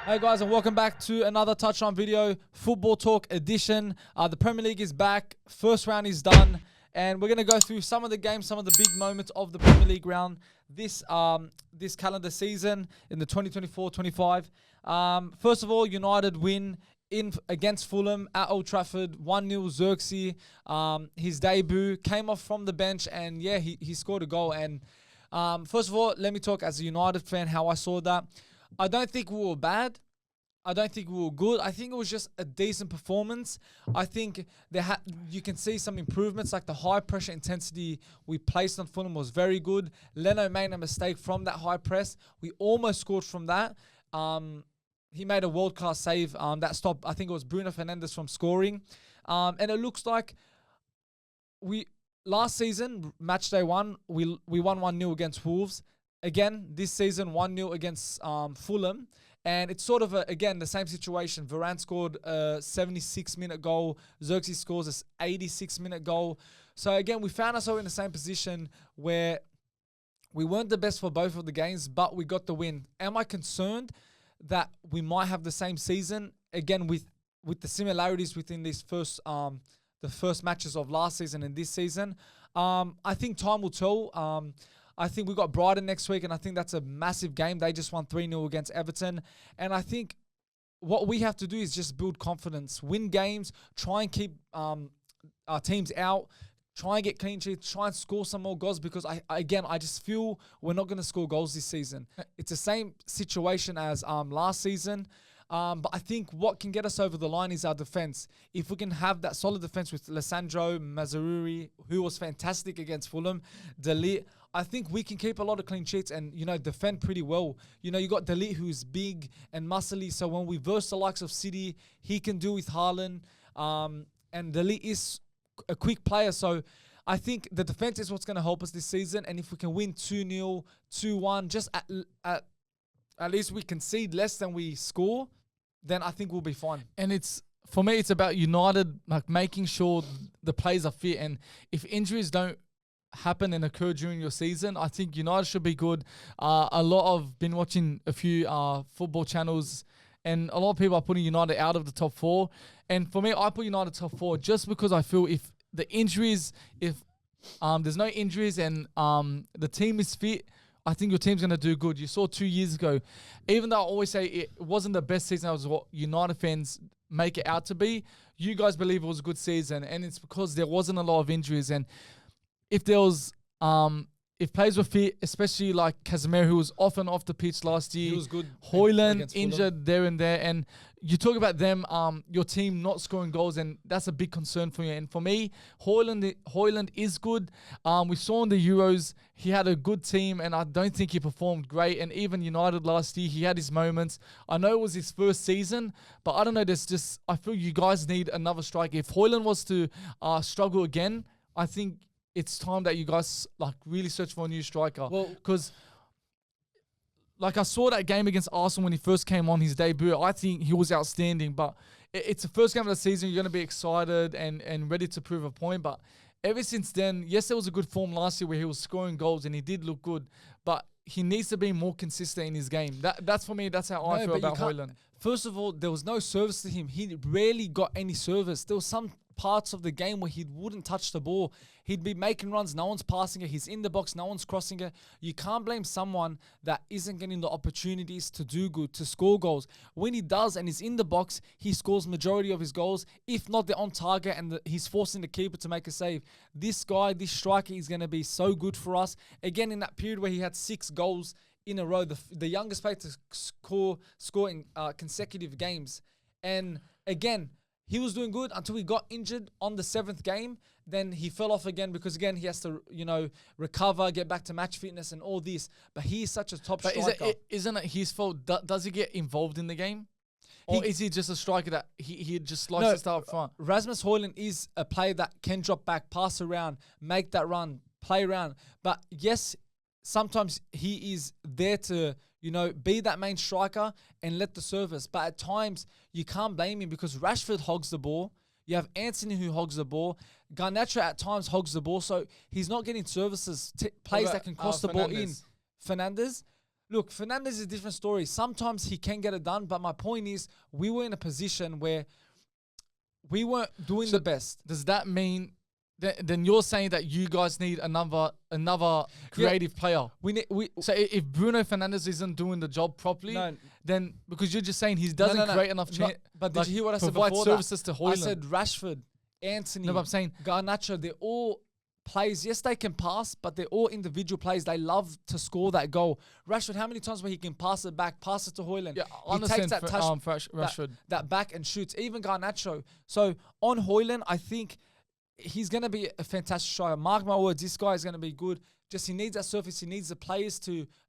Hey guys, and welcome back to another Touchline video, Football Talk edition. The Premier League is back, first round is done, and we're going to go through some of the games, some of the big moments of the Premier League round this calendar season in the 2024-25. First of all, United win against Fulham at Old Trafford, 1-0 Zirkzee. His debut, came off from the bench, and yeah, he scored a goal. And first of all, let me talk as a United fan how I saw that. I don't think we were bad. I don't think we were good. I think it was just a decent performance. I think you can see some improvements, like the high pressure intensity we placed on Fulham was very good. Leno made a mistake from that high press. We almost scored from that. He made a world-class save that stopped, I think it was Bruno Fernandes from scoring. And it looks like last season, match day 1, we won 1-0 against Wolves. Again, this season, 1-0 against Fulham. And it's sort of, again, the same situation. Varane scored a 76-minute goal. Zirkzee scores an 86-minute goal. So, again, we found ourselves in the same position where we weren't the best for both of the games, but we got the win. Am I concerned that we might have the same season, again, with the similarities within these the first matches of last season and this season? I think time will tell. I think we got Brighton next week, and I think that's a massive game. They just won 3-0 against Everton. And I think what we have to do is just build confidence, win games, try and keep our teams out, try and get clean sheets, try and score some more goals, because I just feel we're not going to score goals this season. It's the same situation as last season. But I think what can get us over the line is our defense. If we can have that solid defense with Lissandro, Mazraoui, who was fantastic against Fulham, De Ligt, I think we can keep a lot of clean sheets and, defend pretty well. You got De Ligt, who's big and muscly, so when we verse the likes of City, he can do with Haaland. And De Ligt is a quick player, so I think the defense is what's going to help us this season. And if we can win 2-0, 2-1, just at least we concede less than we score, then I think we'll be fine. And for me, it's about United making sure the players are fit. And if injuries don't happen and occur during your season, I think United should be good. Been watching a few football channels, and a lot of people are putting United out of the top 4. And for me, I put United top 4 just because I feel if there's no injuries and the team is fit, I think your team's going to do good. You saw 2 years ago, even though I always say it wasn't the best season, that was what United fans make it out to be, you guys believe it was a good season, and it's because there wasn't a lot of injuries. And if there was, if players were fit, especially like Casemiro, who was off and off the pitch last year. He was good. Hoyland injured there and there. And you talk about them, your team not scoring goals, and that's a big concern for you. And for me, Hoyland is good. We saw in the Euros, he had a good team, and I don't think he performed great. And even United last year, he had his moments. I know it was his first season, but I don't know, I feel you guys need another striker. If Hoyland was to struggle again, I think it's time that you guys really search for a new striker. Well, because I saw that game against Arsenal when he first came on his debut. I think he was outstanding, but it's the first game of the season. You're going to be excited and ready to prove a point. But ever since then, yes, there was a good form last year where he was scoring goals and he did look good, but he needs to be more consistent in his game. That's for me. That's how I feel about Hoyland. First of all, there was no service to him. He rarely got any service. There was some parts of the game where he wouldn't touch the ball. He'd be making runs, no one's passing it. He's in the box, no one's crossing it. You can't blame someone that isn't getting the opportunities to do good, to score goals. When he does and he's in the box, he scores majority of his goals. If not, they're on target and he's forcing the keeper to make a save. This guy, this striker is going to be so good for us. Again, in that period where he had 6 goals in a row, the youngest player to score in consecutive games. And again, he was doing good until he got injured on the 7th game. Then he fell off again because, again, he has to, recover, get back to match fitness and all this. But he is such a top striker. Isn't it his fault? Does he get involved in the game? Or is he just a striker that he just likes to start up front? Rasmus Højlund is a player that can drop back, pass around, make that run, play around. But yes, sometimes he is there to, be that main striker and let the service. But at times, you can't blame him because Rashford hogs the ball. You have Anthony who hogs the ball. Garnacho at times hogs the ball. So he's not getting services, plays that can cross the ball in. Fernandes. look, Fernandes is a different story. Sometimes he can get it done, but my point is we were in a position where we weren't doing the best. Does that mean then you're saying that you guys need another creative player? So if Bruno Fernandes isn't doing the job properly, then because you're just saying he doesn't create enough chance. But did you hear what I said provide before services that? to Højlund. I said Rashford, Anthony, No, but I'm saying Garnacho, they're all players. Yes, they can pass, but they're all individual players. They love to score that goal. Rashford, how many times where he can pass it back, pass it to Højlund? Yeah, he takes that touch, Rashford. that back and shoots. Even Garnacho. So on Højlund, I think he's going to be a fantastic striker. Mark my words, this guy is going to be good. Just he needs that surface. He needs the players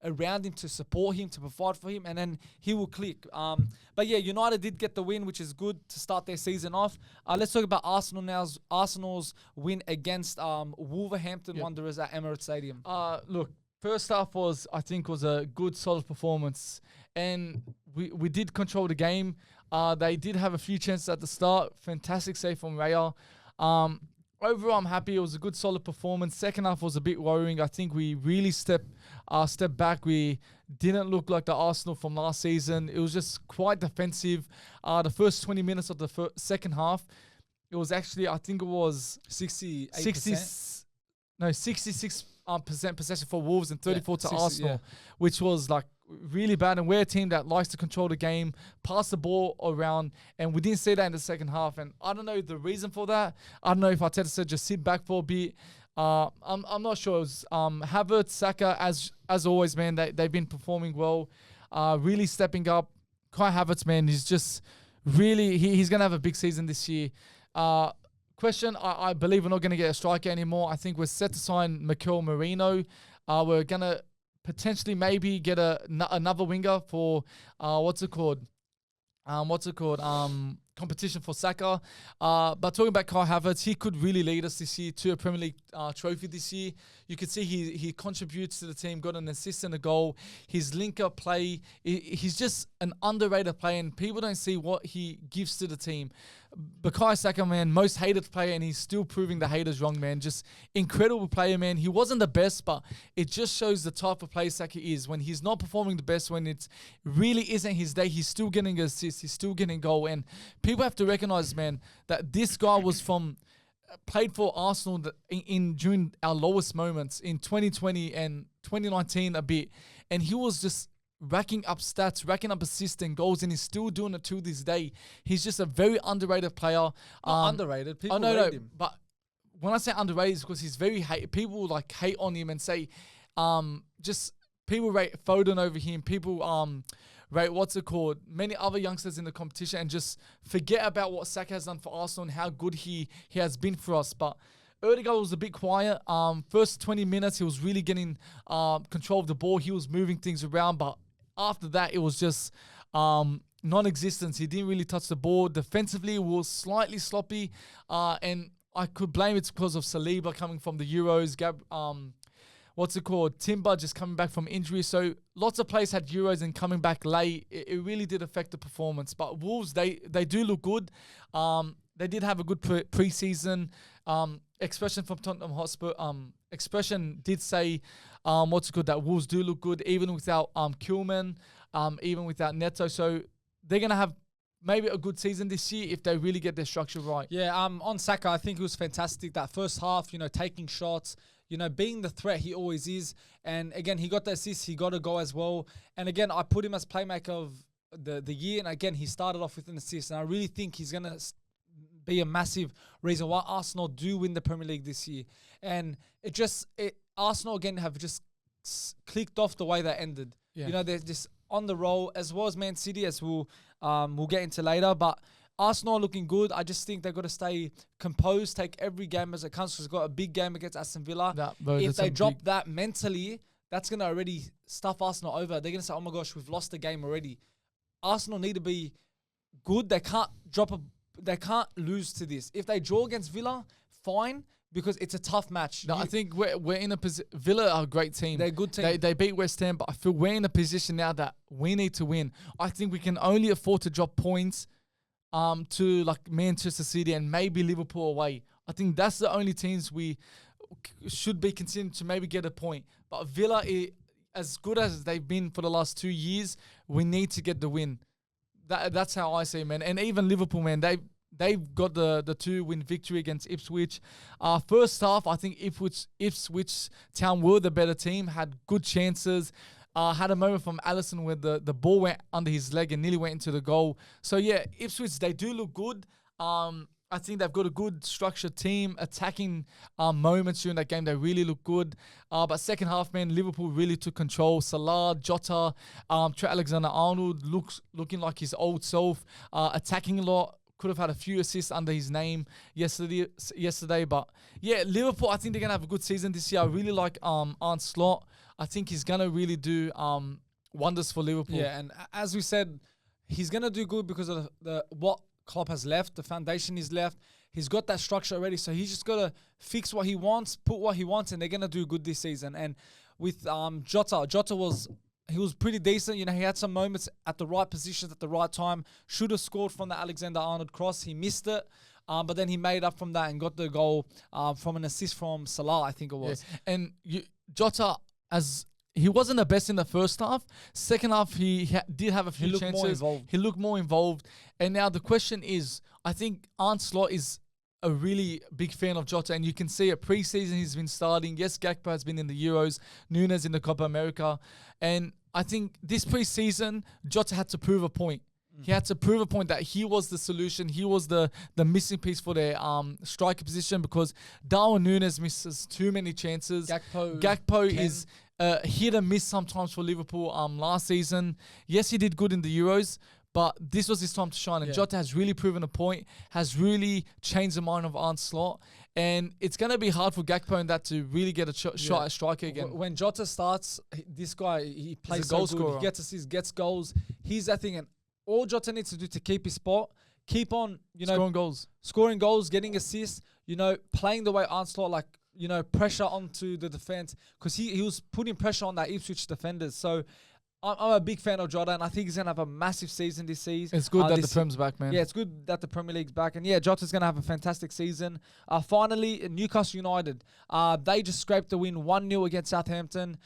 around him to support him, to provide for him, and then he will click. But yeah, United did get the win, which is good to start their season off. Let's talk about Arsenal now. Arsenal's win against Wolverhampton Wanderers at Emirates Stadium. Look, first half was a good, solid performance, and we did control the game. They did have a few chances at the start. Fantastic save from Raya. Overall, I'm happy. It was a good, solid performance. Second half was a bit worrying. I think we really stepped back. We didn't look like the Arsenal from last season. It was just quite defensive. The first 20 minutes of the second half, it was actually, I think it was 66% possession for Wolves and 34 to Arsenal, which was like really bad. And we're a team that likes to control the game, pass the ball around, and we didn't see that in the second half. And I don't know the reason for that. I don't know if Arteta said just sit back for a bit. I'm not sure. It was Havertz, Saka, as always, man. They've been performing well, really stepping up. Kai Havertz, man, he's just really he's gonna have a big season this year. Question: I believe we're not gonna get a striker anymore. I think we're set to sign Mikel Merino. We're gonna potentially maybe get another winger for competition for Saka. But talking about Kai Havertz, he could really lead us this year to a Premier League trophy this year. You can see he contributes to the team, got an assist and a goal. His link-up play, he's just an underrated player, and people don't see what he gives to the team. Bukayo Saka, man, most hated player, and he's still proving the haters wrong, man. Just incredible player, man. He wasn't the best, but it just shows the type of player Saka is. When he's not performing the best, when it really isn't his day, he's still getting assists, he's still getting goal. And people have to recognize, man, that this guy played for Arsenal during our lowest moments in 2020 and 2019 a bit, and he was just racking up stats, racking up assists and goals, and he's still doing it to this day. He's just a very underrated player. Not underrated. People rate him. But when I say underrated, it's because he's very people hate on him and say, just people rate Foden over him. People rate many other youngsters in the competition, and just forget about what Saka has done for Arsenal and how good he has been for us. But Ødegaard was a bit quiet. First 20 minutes, he was really getting control of the ball. He was moving things around, but after that, it was just non-existence. He didn't really touch the ball. Defensively, it was slightly sloppy, and I could blame it because of Saliba coming from the Euros. Timber just coming back from injury. So lots of players had Euros and coming back late. It really did affect the performance. But Wolves, they do look good. They did have a good pre-season. Expression from Tottenham Hotspur. Expression did say that Wolves do look good even without Koeman, even without Neto. So they're gonna have maybe a good season this year if they really get their structure right. Yeah. On Saka, I think it was fantastic that first half. Taking shots. Being the threat he always is. And again, he got the assist. He got a goal as well. And again, I put him as playmaker of the year. And again, he started off with an assist. And I really think he's gonna be a massive reason why Arsenal do win the Premier League this year. And Arsenal again have just clicked off the way they ended. Yeah. They're just on the roll, as well as Man City, as we'll get into later. But Arsenal are looking good. I just think they've got to stay composed, take every game as it comes. Because they've got a big game against Aston Villa. If they drop that mentally, that's going to already stuff Arsenal over. They're going to say, oh my gosh, we've lost the game already. Arsenal need to be good. They can't lose to this. If they draw against Villa, fine, because it's a tough match. No, I think we're in a position. Villa are a great team. They're a good team. They beat West Ham, but I feel we're in a position now that we need to win. I think we can only afford to drop points to like Manchester City and maybe Liverpool away. I think that's the only teams we should be considering to maybe get a point. But Villa, as good as they've been for the last 2 years, we need to get the win. That's how I see it, man. And even Liverpool, man, they've got the 2-win victory against Ipswich. First half, I think Ipswich Town were the better team, had good chances. Had a moment from Alisson where the ball went under his leg and nearly went into the goal. So, yeah, Ipswich, they do look good. I think they've got a good structured team, attacking moments during that game. They really look good. But second half, man, Liverpool really took control. Salah, Jota, Trent Alexander-Arnold looking like his old self, attacking a lot. Could have had a few assists under his name yesterday. But, yeah, Liverpool, I think they're going to have a good season this year. I really like Arne Slot. I think he's going to really do wonders for Liverpool. Yeah, and as we said, he's going to do good because of the what Klopp has left. The foundation is left. He's got that structure already, so he's just got to fix what he wants, put what he wants, and they're going to do good this season. And with Jota was pretty decent. You know, he had some moments at the right positions at the right time. Should have scored from the Alexander-Arnold cross. He missed it. But then he made up from that and got the goal from an assist from Salah, I think it was. Yeah. And Jota, as he wasn't the best in the first half. Second half, he did have a few chances. He looked more involved. And now the question is, I think Arne Slot is a really big fan of Jota, and you can see it pre-season he's been starting. Yes, Gakpo has been in the Euros, Nunes in the Copa America. And I think this pre-season, Jota had to prove a point. He had to prove a point that he was the solution. He was the missing piece for their striker position because Darwin Nunes misses too many chances. Gakpo is hit and miss sometimes for Liverpool last season. Yes, he did good in the Euros, but this was his time to shine. And Jota has really proven a point, has really changed the mind of Arne Slot. And it's going to be hard for Gakpo and that to really get a shot at striker again. When Jota starts, this guy, he plays so good. He gets assists, gets goals. He's that thing. And all Jota needs to do to keep his spot, keep on, scoring goals, getting assists, playing the way Arne Slot, like, pressure onto the defense, because he was putting pressure on that Ipswich defenders. So I'm a big fan of Jota, and I think he's going to have a massive season this season. It's good that the Prem's back, man. Yeah, it's good that the Premier League's back. And yeah, Jota's going to have a fantastic season. Finally, Newcastle United, they just scraped the win 1-0 against Southampton.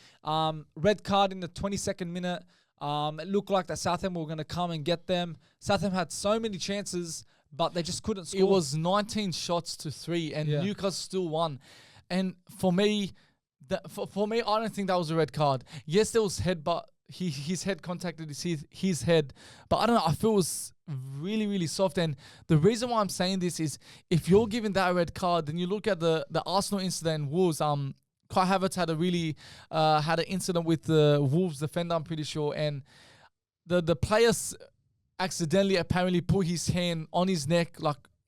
Red card in the 22nd minute. It looked like that Southampton were going to come and get them. Southampton had so many chances, but they just couldn't score. It was 19 shots to 3, and Newcastle still won. And for me, I don't think that was a red card. Yes, there was head, but his head contacted his head. But I don't know, I feel it was really, really soft. And the reason why I'm saying this is if you're giving that a red card, then you look at the Arsenal incident in Wolves. Kai Havertz had had an incident with the Wolves defender, I'm pretty sure, and the players accidentally apparently put his hand on his neck,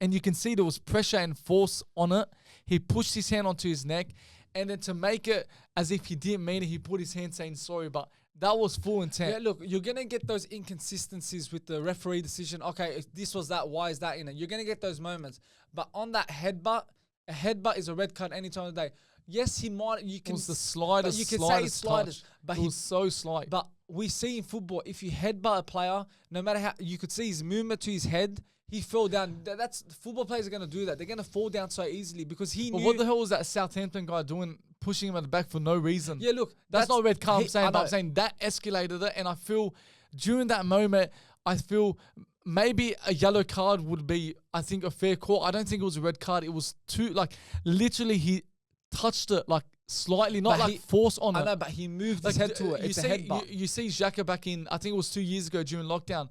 and you can see there was pressure and force on it. He pushed his hand onto his neck, and then to make it as if he didn't mean it, he put his hand saying sorry, but that was full intent. Yeah, look, you're going to get those inconsistencies with the referee decision. Okay, if this was that, why is that in it? You're going to get those moments. But on that headbutt, a headbutt is a red card any time of the day. Yes, he might. You can. It was the slightest. You can say it's slightest, but it was so slight. But we see in football, if you headbutt a player, no matter how, you could see his movement to his head. He fell down. That's football players are going to do that. They're going to fall down so easily because he knew. What the hell was that Southampton guy doing, pushing him at the back for no reason? Yeah, look, that's not a red card. I'm saying that escalated it, and I feel during that moment, maybe a yellow card would be, I think, a fair call. I don't think it was a red card. It was literally he touched it slightly, not force on it. I know, but he moved his head to it. It's a headbutt. You see Xhaka back in, I think it was 2 years ago during lockdown.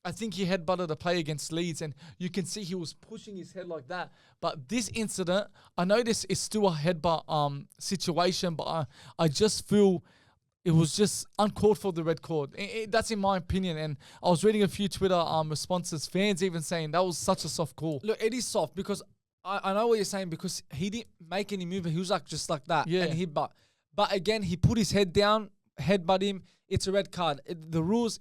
I think he headbutted a play against Leeds, and you can see he was pushing his head like that. But this incident, I know this is still a headbutt situation, but I just feel it was just uncalled for, the red card. That's in my opinion. And I was reading a few Twitter responses, fans even saying that was such a soft call. Look, it is soft because I know what you're saying, because he didn't make any movement. He was just like that. Yeah. And he but again, he put his head down, headbutt him. It's a red card. The rules,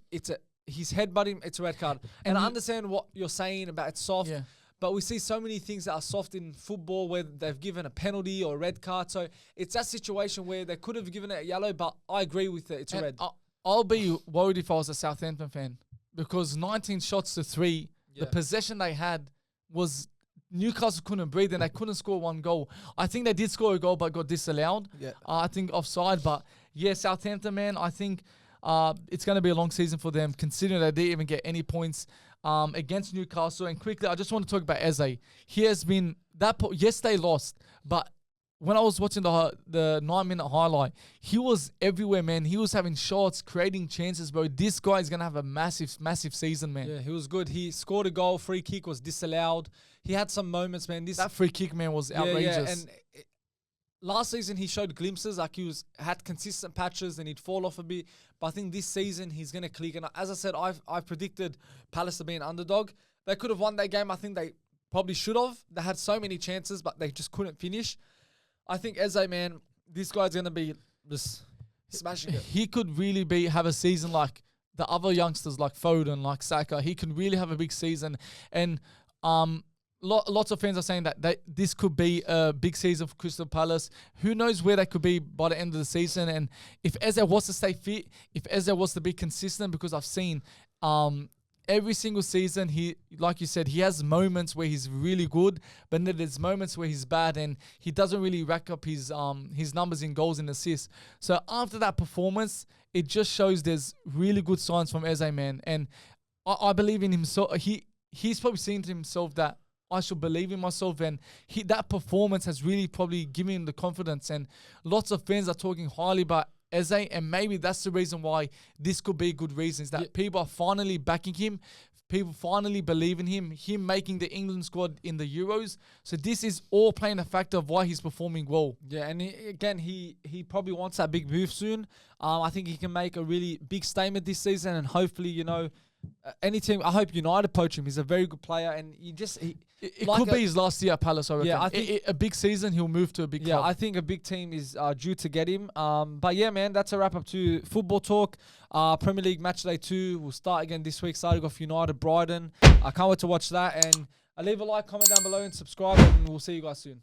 he's headbutting, it's a red card. And I understand what you're saying about it's soft, but we see so many things that are soft in football where they've given a penalty or a red card. So it's that situation where they could have given it a yellow, but I agree with it. It's a red. I'll be worried if I was a Southampton fan, because 19 shots to 3, the possession they had was Newcastle couldn't breathe and they couldn't score one goal. I think they did score a goal but got disallowed. I think offside, but Yeah, Southampton, man, I think it's going to be a long season for them, considering they didn't even get any points against Newcastle. And quickly, I just want to talk about Eze. He has been yes, they lost, but when I was watching the 9-minute highlight, he was everywhere, man. He was having shots, creating chances, bro. This guy is going to have a massive, massive season, man. Yeah, he was good. He scored a goal. Free kick was disallowed. He had some moments, man. That free kick, man, was outrageous. Yeah, and last season he showed glimpses, like had consistent patches and he'd fall off a bit. But I think this season he's going to click. And as I said, I've predicted Palace to be an underdog. They could have won that game. I think they probably should have. They had so many chances, but they just couldn't finish. I think Eze, man, this guy's going to be just smashing it. He could really have a season like the other youngsters, like Foden, like Saka. He can really have a big season. And lots of fans are saying that this could be a big season for Crystal Palace. Who knows where they could be by the end of the season. And if Eze was to stay fit, if Eze was to be consistent, because I've seen every single season, he, like you said, he has moments where he's really good, but then there's moments where he's bad and he doesn't really rack up his numbers in goals and assists. So after that performance, it just shows there's really good signs from Eze, man. And I believe in himself. He's probably seen to himself that I should believe in myself, and that performance has really probably given him the confidence. And lots of fans are talking highly about Eze, and maybe that's the reason why this could be a good reason, is that people are finally backing him, people finally believe in him making the England squad in the Euros. So this is all playing a factor of why he's performing well. Yeah, and he probably wants that big move soon. I think he can make a really big statement this season, and hopefully, any team, I hope United poach him. He's a very good player, and it like could be his last year at Palace, I reckon. Yeah, I think a big season, he'll move to a big club. I think a big team is due to get him. But yeah, man, that's a wrap up to football talk. Premier League match day 2 will start again this week, starting off United Brighton. I can't wait to watch that. And leave a like, comment down below, and subscribe, and we'll see you guys soon.